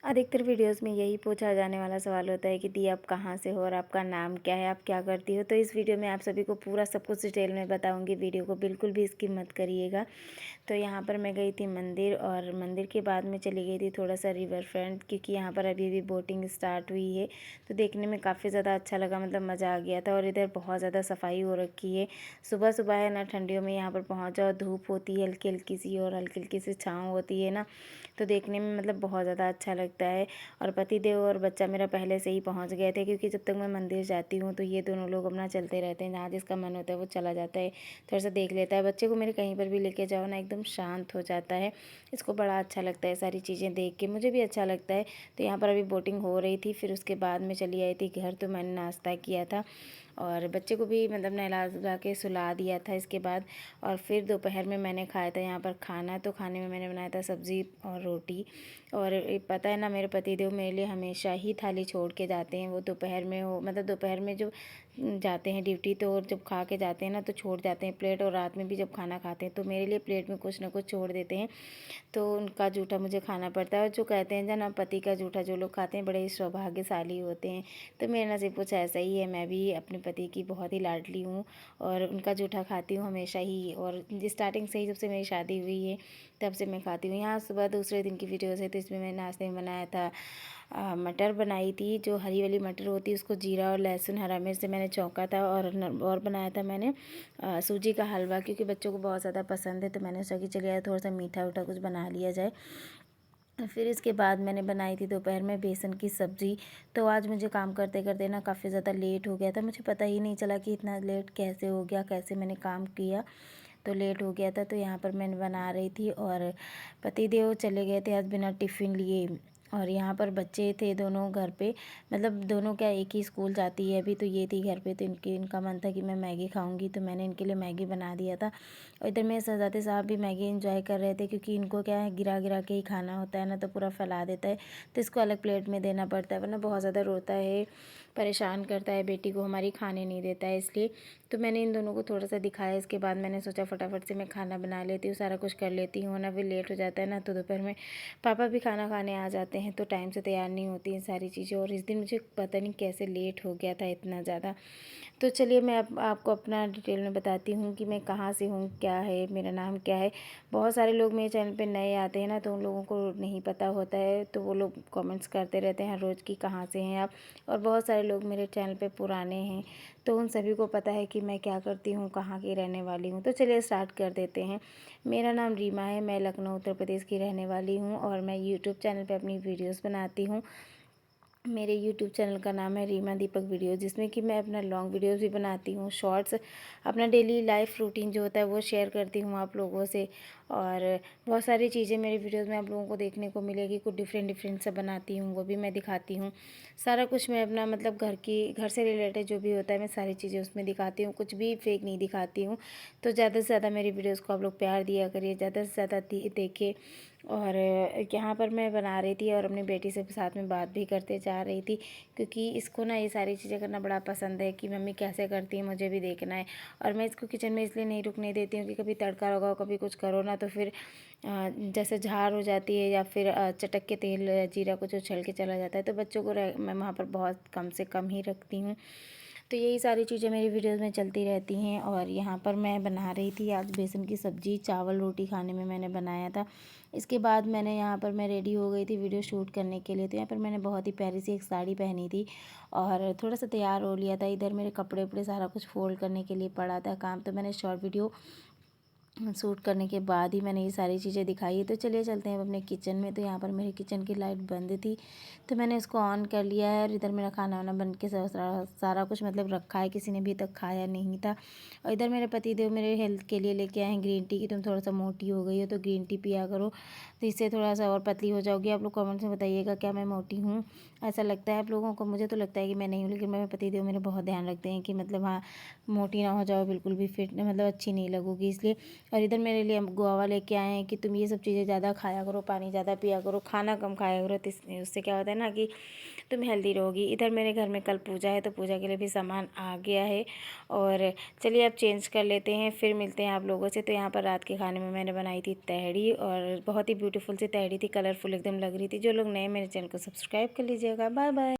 अधिकतर वीडियोस में यही पूछा जाने वाला सवाल होता है कि दी आप कहाँ से हो और आपका नाम क्या है, आप क्या करती हो। तो इस वीडियो में आप सभी को पूरा सब कुछ डिटेल में बताऊंगी। वीडियो को बिल्कुल भी स्किप मत करिएगा। तो यहाँ पर मैं गई थी मंदिर, और मंदिर के बाद में चली गई थी थोड़ा सा रिवर फ्रंट, क्योंकि यहाँ पर अभी अभी बोटिंग स्टार्ट हुई है। तो देखने में काफ़ी ज़्यादा अच्छा लगा, मतलब मज़ा आ गया था। और इधर बहुत ज़्यादा सफाई हो रखी है। सुबह सुबह है ना, ठंडियों में यहाँ पर पहुँच जाओ, धूप होती है हल्की हल्की सी और हल्की हल्की सी छाँव होती है ना, तो देखने में मतलब बहुत ज़्यादा अच्छा लगता है। और पतिदेव और बच्चा मेरा पहले से ही पहुंच गए थे, क्योंकि जब तक मैं मंदिर जाती हूँ तो ये दोनों लोग अपना चलते रहते हैं, जहाँ जिसका मन होता है वो चला जाता है, थोड़ा सा देख लेता है। बच्चे को मेरे कहीं पर भी लेके जाओ ना, एकदम शांत हो जाता है। इसको बड़ा अच्छा लगता है सारी चीज़ें देख के, मुझे भी अच्छा लगता है। तो यहाँ पर अभी बोटिंग हो रही थी, फिर उसके बाद में चली आई थी घर। तो मैंने नाश्ता किया था और बच्चे को भी मतलब नहला धुला के सुला दिया था इसके बाद। और फिर दोपहर में मैंने खाया था यहाँ पर खाना। तो खाने में मैंने बनाया था सब्ज़ी और रोटी। और पता है ना, मेरे पतिदेव मेरे लिए हमेशा ही थाली छोड़ के जाते हैं। वो दोपहर में हो मतलब दोपहर में जो जाते हैं ड्यूटी, तो जब खा के जाते हैं ना तो छोड़ जाते हैं प्लेट, और रात में भी जब खाना खाते हैं तो मेरे लिए प्लेट में कुछ ना कुछ छोड़ देते हैं। तो उनका जूठा मुझे खाना पड़ता है। और जो कहते हैं ना, पति का जूठा जो लोग खाते हैं बड़े ही सौभाग्यशाली होते हैं। तो मेरा नसीब कुछ ऐसा ही है। मैं भी अपने पति की बहुत ही लाडली हूँ और उनका जूठा खाती हूँ हमेशा ही। और स्टार्टिंग से ही, जब से मेरी शादी हुई है तब से मैं खाती हूँ। यहाँ सुबह दूसरे दिन की वीडियोज़ है, तो इसमें मैंने नाश्ते में बनाया था मटर बनाई थी। जो हरी वाली मटर होती है उसको जीरा और लहसुन हरा मिर्च से मैंने चौंका था। और बनाया था मैंने सूजी का हलवा, क्योंकि बच्चों को बहुत ज़्यादा पसंद है। तो मैंने सोचा कि चलिए यार थोड़ा सा मीठा उठा कुछ बना लिया जाए। फिर इसके बाद मैंने बनाई थी दोपहर में बेसन की सब्ज़ी। तो आज मुझे काम करते करते ना काफ़ी ज़्यादा लेट हो गया था। मुझे पता ही नहीं चला कि इतना लेट कैसे हो गया, कैसे मैंने काम किया, तो लेट हो गया था। तो यहाँ पर मैं बना रही थी और पतिदेव चले गए थे आज बिना टिफ़िन लिए। और यहाँ पर बच्चे थे दोनों घर पे, मतलब दोनों क्या एक ही स्कूल जाती है अभी। तो ये थी घर पे, तो इनका मन था कि मैं मैगी खाऊंगी, तो मैंने इनके लिए मैगी बना दिया था। और इधर मेरे शहजादे साहब भी मैगी एंजॉय कर रहे थे, क्योंकि इनको क्या है गिरा गिरा के ही खाना होता है ना, तो पूरा फैला देता है। तो इसको अलग प्लेट में देना पड़ता है, वरना बहुत ज़्यादा रोता है, परेशान करता है बेटी को, हमारी खाने नहीं देता है इसलिए। तो मैंने इन दोनों को थोड़ा सा दिखाया। इसके बाद मैंने सोचा फटाफट से मैं खाना बना लेती हूँ, सारा कुछ कर लेती हूँ ना, फिर लेट हो जाता है ना। तो दोपहर में पापा भी खाना खाने आ जाते हैं, तो टाइम से तैयार नहीं होती हैं सारी चीज़ें। और इस दिन मुझे पता नहीं कैसे लेट हो गया था इतना ज़्यादा। तो चलिए मैं आपको अपना डिटेल में बताती हूँ कि मैं कहाँ से हूँ, क्या है मेरा नाम, क्या है। बहुत सारे लोग मेरे चैनल पे नए आते हैं ना, तो उन लोगों को नहीं पता होता है, तो वो लोग कमेंट्स करते रहते हैं रोज़ कि कहाँ से हैं आप। और बहुत सारे लोग मेरे चैनल पे पुराने हैं, तो उन सभी को पता है कि मैं क्या करती हूँ, कहाँ की रहने वाली हूँ। तो चलिए स्टार्ट कर देते हैं। मेरा नाम रीमा है, मैं लखनऊ उत्तर प्रदेश की रहने वाली हूँ और मैं यूट्यूब चैनल पर अपनी वीडियोज़ बनाती हूँ। मेरे यूट्यूब चैनल का नाम है रीमा दीपक वीडियो, जिसमें कि मैं अपना लॉन्ग वीडियोस भी बनाती हूँ, शॉर्ट्स, अपना डेली लाइफ रूटीन जो होता है वो शेयर करती हूँ आप लोगों से। और बहुत सारी चीज़ें मेरी वीडियोस में आप लोगों को देखने को मिलेगी, कुछ डिफरेंट डिफरेंट से बनाती हूँ, वो भी मैं दिखाती हूँ। सारा कुछ मैं अपना मतलब घर से रिलेटेड जो भी होता है मैं सारी चीज़ें उसमें दिखाती हूँ, कुछ भी फेक नहीं दिखाती हूँ। तो ज़्यादा से ज़्यादा मेरी वीडियोज़ को आप लोग प्यार दिया करिए, ज़्यादा से ज़्यादा देखिए। और यहाँ पर मैं बना रही थी और अपनी बेटी से साथ में बात भी करते जा रही थी, क्योंकि इसको ना ये सारी चीज़ें करना बड़ा पसंद है कि मम्मी कैसे करती है, मुझे भी देखना है। और मैं इसको किचन में इसलिए नहीं रुकने देती हूँ कि कभी तड़का लगाओ, कभी कुछ करो ना, तो फिर जैसे झार हो जाती है या फिर चटक के तेल जीरा कुछ उछल के चला जाता है। तो बच्चों को मैं वहाँ पर बहुत कम से कम ही रखती हूँ। तो यही सारी चीज़ें मेरी वीडियोज़ में चलती रहती हैं। और यहाँ पर मैं बना रही थी आज बेसन की सब्ज़ी, चावल रोटी खाने में मैंने बनाया था। इसके बाद मैंने यहाँ पर मैं रेडी हो गई थी वीडियो शूट करने के लिए। तो यहाँ पर मैंने बहुत ही प्यारी सी एक साड़ी पहनी थी और थोड़ा सा तैयार हो लिया था। इधर मेरे कपड़े उपड़े सारा कुछ फोल्ड करने के लिए पड़ा था काम, तो मैंने शॉर्ट वीडियो शूट करने के बाद ही मैंने ये सारी चीज़ें दिखाई। तो चलिए चलते हैं अपने किचन में। तो यहाँ पर मेरे किचन की लाइट बंद थी, तो मैंने इसको ऑन कर लिया है। और इधर मेरा खाना वाना बन के सारा कुछ मतलब रखा है, किसी ने भी तक खाया नहीं था। और इधर मेरे पतिदेव मेरे हेल्थ के लिए लेके आए हैं ग्रीन टी, कि तुम थोड़ा सा मोटी हो गई हो तो ग्रीन टी पिया करो, तो इससे थोड़ा सा और पतली हो जाओगी। आप लोग कमेंट्स में बताइएगा क्या मैं मोटी हूँ, ऐसा लगता है आप लोगों को। मुझे तो लगता है कि मैं नहीं हूँ, लेकिन मेरे पतिदेव मेरे बहुत ध्यान रखते हैं कि मतलब हाँ मोटी ना हो जाओ, बिल्कुल भी फिट मतलब अच्छी नहीं लगोगी, इसलिए। और इधर मेरे लिए गुआवा लेके आए हैं कि तुम ये सब चीज़ें ज़्यादा खाया करो, पानी ज़्यादा पिया करो, खाना कम खाया करो, तो उससे क्या होता है ना कि तुम हेल्दी रहोगी। इधर मेरे घर में कल पूजा है, तो पूजा के लिए भी सामान आ गया है। और चलिए अब चेंज कर लेते हैं, फिर मिलते हैं आप लोगों से। तो यहाँ पर रात के खाने में मैंने बनाई थी तहड़ी, और बहुत ही ब्यूटीफुल सी तहड़ी थी, कलरफुल एकदम लग रही थी। जो लोग नए मेरे चैनल को सब्सक्राइब कर लीजिएगा। Bye bye.